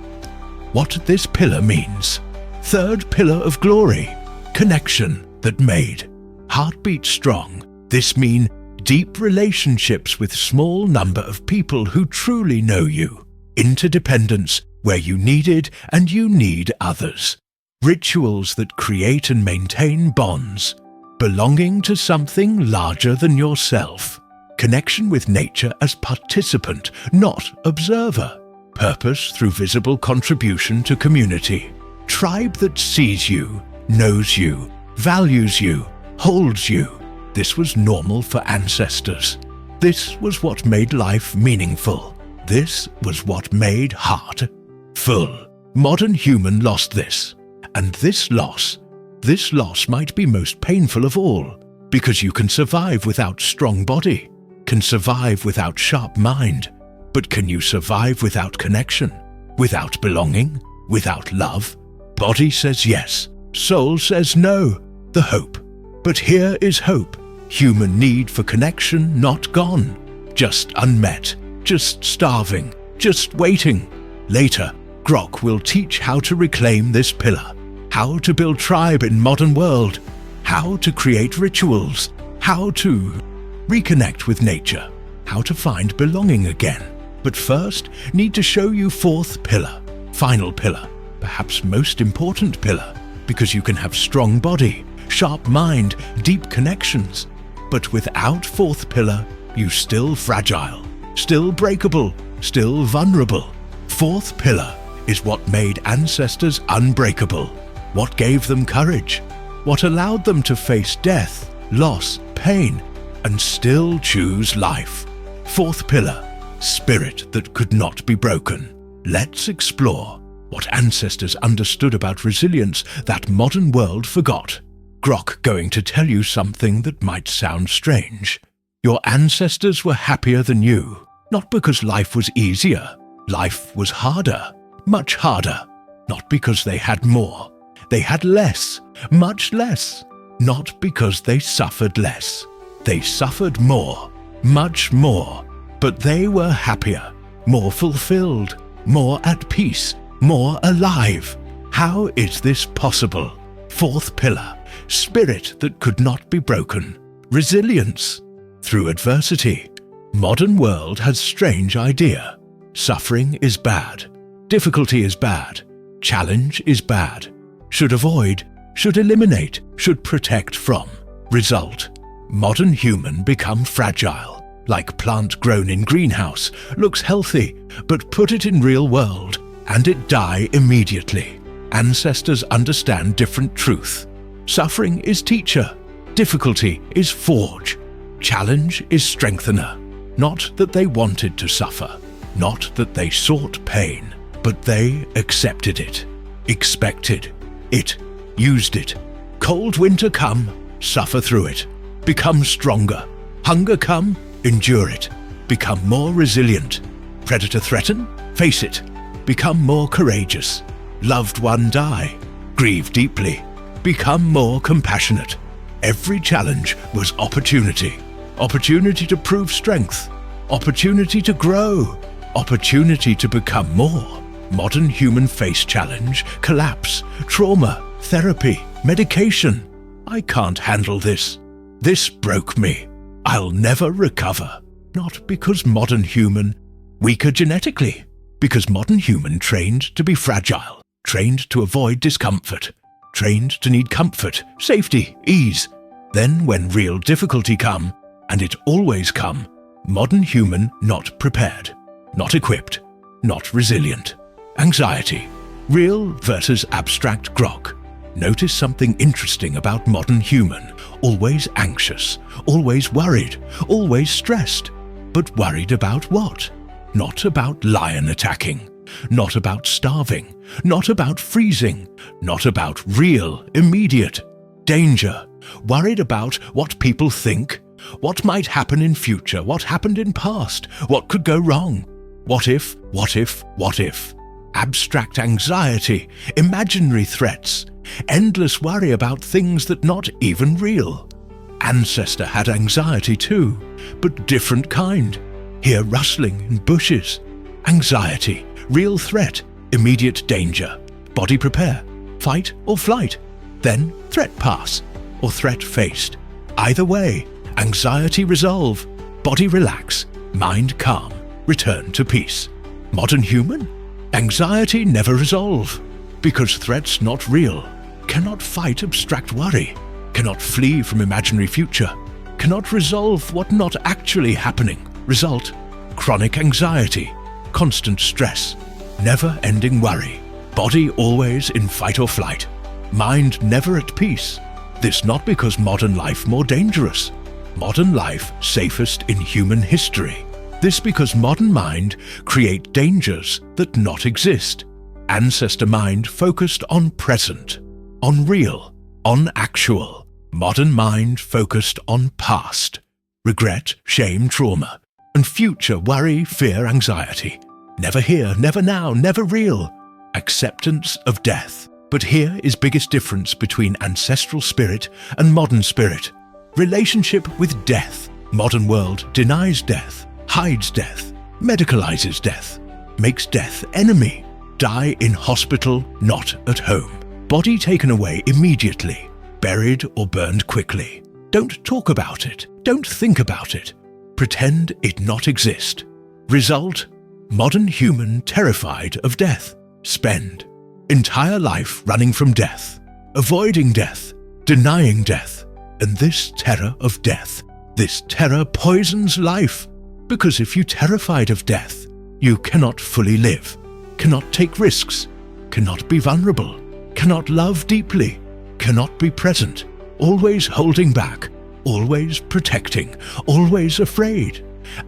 What this pillar means. Third pillar of glory. Connection that made. Heartbeat strong. This mean deep relationships with small number of people who truly know you. Interdependence where you needed and you need others. Rituals that create and maintain bonds. Belonging to something larger than yourself. Connection with nature as participant, not observer. Purpose through visible contribution to community. Tribe that sees you, knows you, values you, holds you. This was normal for ancestors. This was what made life meaningful. This was what made heart full. Modern human lost this. And this loss might be most painful of all, because you can survive without strong body, can survive without sharp mind, but can you survive without connection, without belonging, without love? Body says yes, soul says no, the hope. But here is hope. Human need for connection not gone, just unmet, just starving, just waiting. Later, Grok will teach how to reclaim this pillar, how to build tribe in modern world, how to create rituals, how to reconnect with nature, how to find belonging again. But first, need to show you fourth pillar, final pillar, perhaps most important pillar, because you can have strong body, sharp mind, deep connections. But without fourth pillar, you still fragile, still breakable, still vulnerable. Fourth pillar is what made ancestors unbreakable, what gave them courage, what allowed them to face death, loss, pain, and still choose life. Fourth pillar, spirit that could not be broken. Let's explore what ancestors understood about resilience that modern world forgot. Grok going to tell you something that might sound strange. Your ancestors were happier than you, not because life was easier. Life was harder, much harder. Not because they had more. They had less, much less. Not because they suffered less. They suffered more, much more. But they were happier, more fulfilled, more at peace, more alive. How is this possible? Fourth pillar, spirit that could not be broken. Resilience. Through adversity. Modern world has strange idea. Suffering is bad. Difficulty is bad. Challenge is bad. Should avoid, should eliminate, should protect from. Result. Modern human become fragile. Like plant grown in greenhouse, looks healthy, but put it in real world, and it die immediately. Ancestors understand different truth. Suffering is teacher. Difficulty is forge. Challenge is strengthener. Not that they wanted to suffer. Not that they sought pain. But they accepted it. Expected it. Used it. Cold winter come, suffer through it. Become stronger. Hunger come, endure it. Become more resilient. Predator threaten, face it. Become more courageous. Loved one die, grieve deeply. Become more compassionate. Every challenge was opportunity. Opportunity to prove strength. Opportunity to grow. Opportunity to become more. Modern human face challenge, collapse, trauma, therapy, medication. I can't handle this. This broke me. I'll never recover. Not because modern human, weaker genetically. Because modern human trained to be fragile, trained to avoid discomfort, trained to need comfort, safety, ease. Then when real difficulty come, and it always come, modern human not prepared, not equipped, not resilient. Anxiety, real versus abstract grok. Notice something interesting about modern human. Always anxious, always worried, always stressed. But worried about what? Not about lion attacking, not about starving, not about freezing, not about real, immediate danger. Worried about what people think, what might happen in future, what happened in past, what could go wrong. What if, what if, what if? Abstract anxiety, imaginary threats, endless worry about things that not even real. Ancestor had anxiety too, but different kind. Hear rustling in bushes. Anxiety, real threat, immediate danger. Body prepare, fight or flight. Then threat pass, or threat faced. Either way, anxiety resolve, body relax, mind calm, return to peace. Modern human? Anxiety never resolve, because threats not real, cannot fight abstract worry, cannot flee from imaginary future, cannot resolve what not actually happening. Result, chronic anxiety, constant stress, never-ending worry, body always in fight or flight, mind never at peace. This not because modern life more dangerous, modern life safest in human history. This because modern mind create dangers that not exist. Ancestor mind focused on present, on real, on actual. Modern mind focused on past, regret, shame, trauma, and future worry, fear, anxiety. Never here, never now, never real. Acceptance of death. But here is biggest difference between ancestral spirit and modern spirit. Relationship with death. Modern world denies death, hides death, medicalizes death, makes death enemy. Die in hospital, not at home. Body taken away immediately, buried or burned quickly. Don't talk about it, don't think about it. Pretend it not exist. Result, modern human terrified of death. Spend entire life running from death, avoiding death, denying death. And this terror of death, this terror poisons life. Because if you're terrified of death, you cannot fully live, cannot take risks, cannot be vulnerable, cannot love deeply, cannot be present, always holding back, always protecting, always afraid.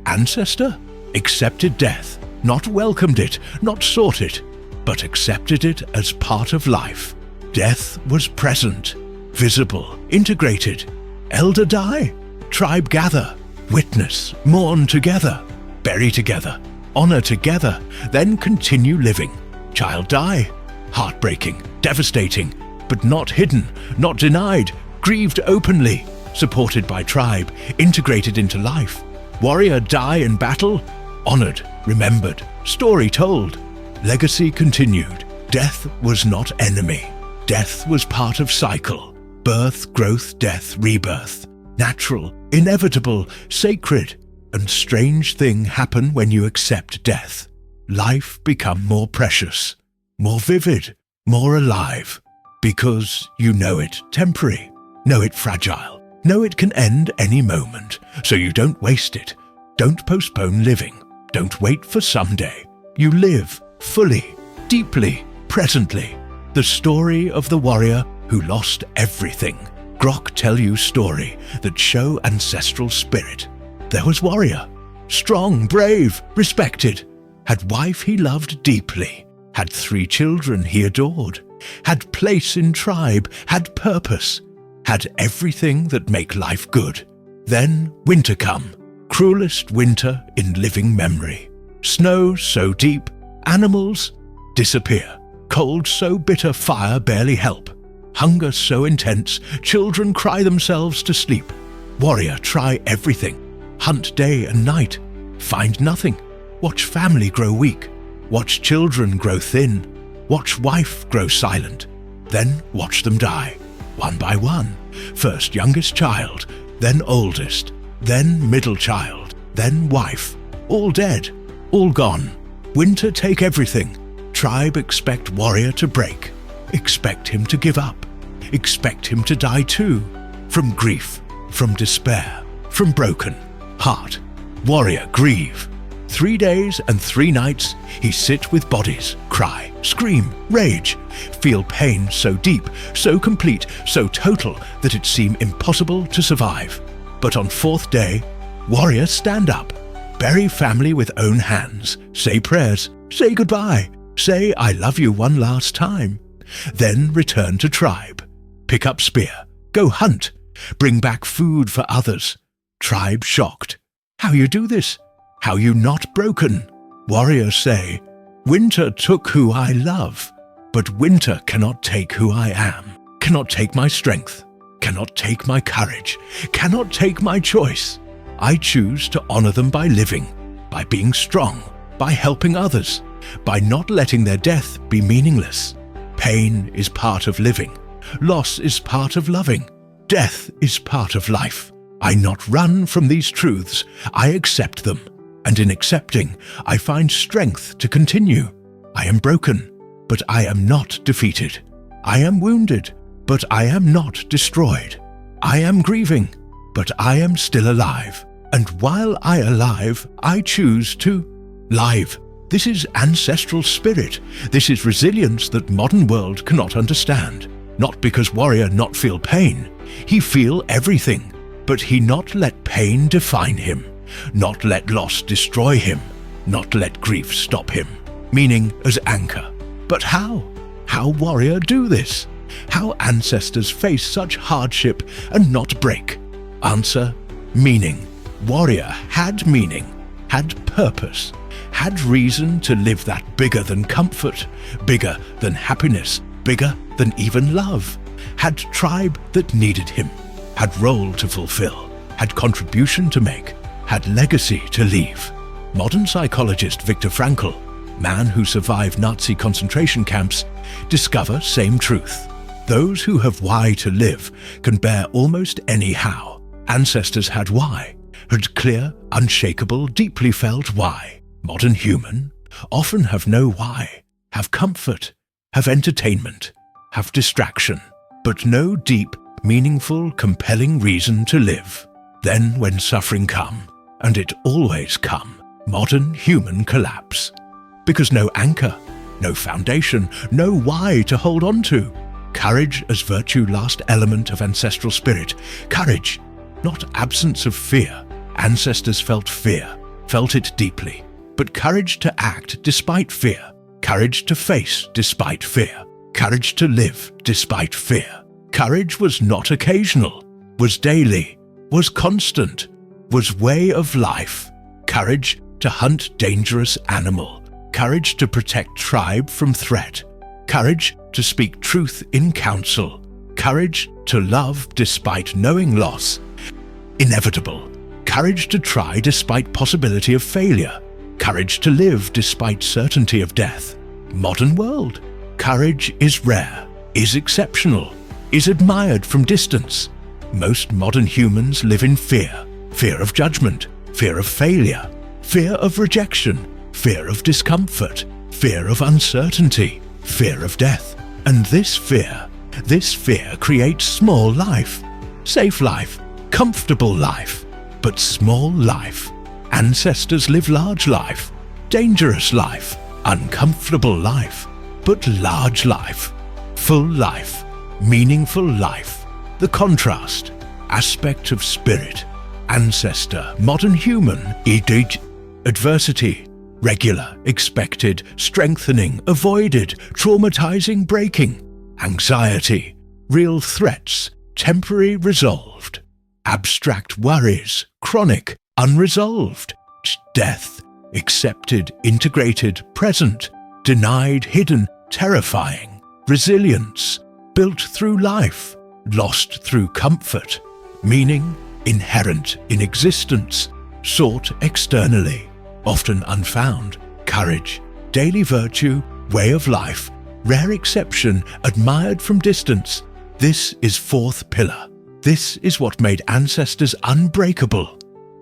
Ancestor accepted death, not welcomed it, not sought it, but accepted it as part of life. Death was present, visible, integrated. Elder die, tribe gather, witness, mourn together, bury together, honor together, then continue living. Child die, heartbreaking, devastating, but not hidden, not denied, grieved openly, supported by tribe, integrated into life. Warrior die in battle, honored, remembered, story told. Legacy continued. Death was not enemy. Death was part of cycle. Birth, growth, death, rebirth. Natural, inevitable, sacred. And strange thing happen when you accept death. Life become more precious, more vivid, more alive. Because you know it temporary, know it fragile, know it can end any moment. So you don't waste it. Don't postpone living. Don't wait for someday. You live fully, deeply, presently. The story of the warrior who lost everything. Grok tell you story that show ancestral spirit. There was warrior, strong, brave, respected, had wife he loved deeply, had 3 children he adored, had place in tribe, had purpose, had everything that make life good. Then winter come, cruelest winter in living memory. Snow so deep, animals disappear. Cold so bitter, fire barely help. Hunger so intense, children cry themselves to sleep. Warrior try everything, hunt day and night, find nothing. Watch family grow weak, watch children grow thin, watch wife grow silent, then watch them die, one by one. First youngest child, then oldest, then middle child, then wife. All dead, all gone. Winter take everything. Tribe expect warrior to break, expect him to give up, expect him to die too. From grief, from despair, from broken heart. Warrior grieve. 3 days and 3 nights he sit with bodies, cry, scream, rage, feel pain so deep, so complete, so total that it seem impossible to survive. But on 4th day, warrior stand up, bury family with own hands, say prayers, say goodbye, say I love you one last time. Then return to tribe, pick up spear, go hunt, bring back food for others. Tribe shocked. How you do this? How you not broken? Warriors say, winter took who I love, but winter cannot take who I am, cannot take my strength, cannot take my courage, cannot take my choice. I choose to honor them by living, by being strong, by helping others, by not letting their death be meaningless. Pain is part of living, loss is part of loving, death is part of life. I not run from these truths, I accept them. And in accepting, I find strength to continue. I am broken, but I am not defeated. I am wounded, but I am not destroyed. I am grieving, but I am still alive. And while I alive, I choose to live. This is ancestral spirit. This is resilience that modern world cannot understand. Not because warrior not feel pain. He feel everything, but he not let pain define him. Not let loss destroy him, not let grief stop him, meaning as anchor. But how? How warrior do this? How ancestors face such hardship and not break? Answer, meaning. Warrior had meaning, had purpose, had reason to live that bigger than comfort, bigger than happiness, bigger than even love. Had tribe that needed him, had role to fulfill, had contribution to make, had legacy to leave. Modern psychologist Viktor Frankl, man who survived Nazi concentration camps, discover same truth. Those who have why to live can bear almost any how. Ancestors had why, had clear, unshakable, deeply felt why. Modern human often have no why, have comfort, have entertainment, have distraction, but no deep, meaningful, compelling reason to live. Then when suffering come, and it always come, modern human collapse. Because no anchor, no foundation, no why to hold on to. Courage as virtue last element of ancestral spirit. Courage, not absence of fear. Ancestors felt fear, felt it deeply. But courage to act despite fear. Courage to face despite fear. Courage to live despite fear. Courage was not occasional, was daily, was constant, was way of life. Courage to hunt dangerous animal. Courage to protect tribe from threat. Courage to speak truth in counsel. Courage to love despite knowing loss. Inevitable. Courage to try despite possibility of failure. Courage to live despite certainty of death. Modern world. Courage is rare, is exceptional, is admired from distance. Most modern humans live in fear. Fear of judgment, fear of failure, fear of rejection, fear of discomfort, fear of uncertainty, fear of death. And this fear creates small life, safe life, comfortable life, but small life. Ancestors live large life, dangerous life, uncomfortable life, but large life, full life, meaningful life. The contrast, aspect of spirit, ancestor, modern human, adversity, regular, expected, strengthening, avoided, traumatizing, breaking, anxiety, real threats, temporary resolved. Abstract worries, chronic, unresolved. Death, accepted, integrated, present. Denied, hidden, terrifying. Resilience, built through life, lost through comfort. Meaning, inherent in existence, sought externally, often unfound. Courage, daily virtue, way of life, rare exception, admired from distance. This is fourth pillar. This is what made ancestors unbreakable.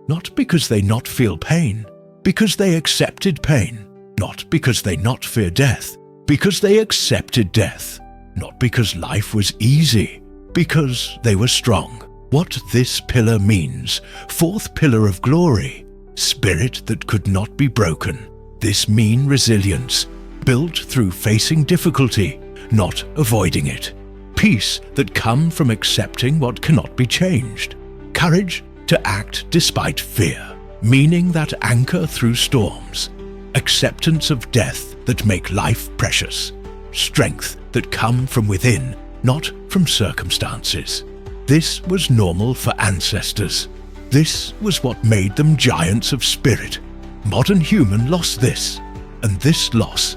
Not because they not feel pain, because they accepted pain. Not because they not fear death, because they accepted death. Not because life was easy, because they were strong. What this pillar means, fourth pillar of glory, spirit that could not be broken. This mean resilience, built through facing difficulty, not avoiding it. Peace that come from accepting what cannot be changed. Courage to act despite fear, meaning that anchor through storms. Acceptance of death that make life precious. Strength that come from within, not from circumstances. This was normal for ancestors. This was what made them giants of spirit. Modern human lost this, and this loss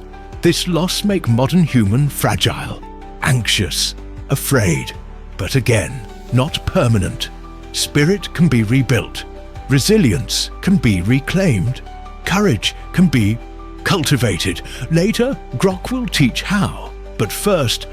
make modern human fragile, anxious, afraid. But again, not permanent. Spirit can be rebuilt. Resilience can be reclaimed. Courage can be cultivated. Later, Grok will teach how. But first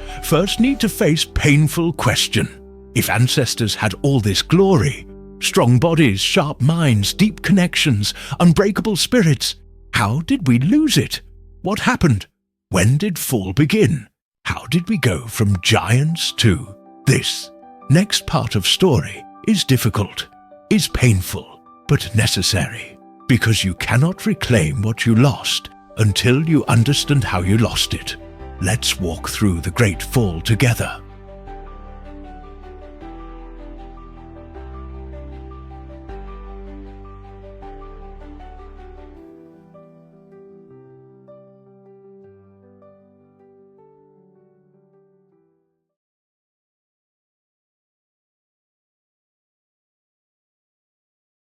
need to face painful question. If ancestors had all this glory, strong bodies, sharp minds, deep connections, unbreakable spirits, how did we lose it? What happened? When did fall begin? How did we go from giants to this? Next part of story is difficult, is painful, but necessary, because you cannot reclaim what you lost until you understand how you lost it. Let's walk through the great fall together.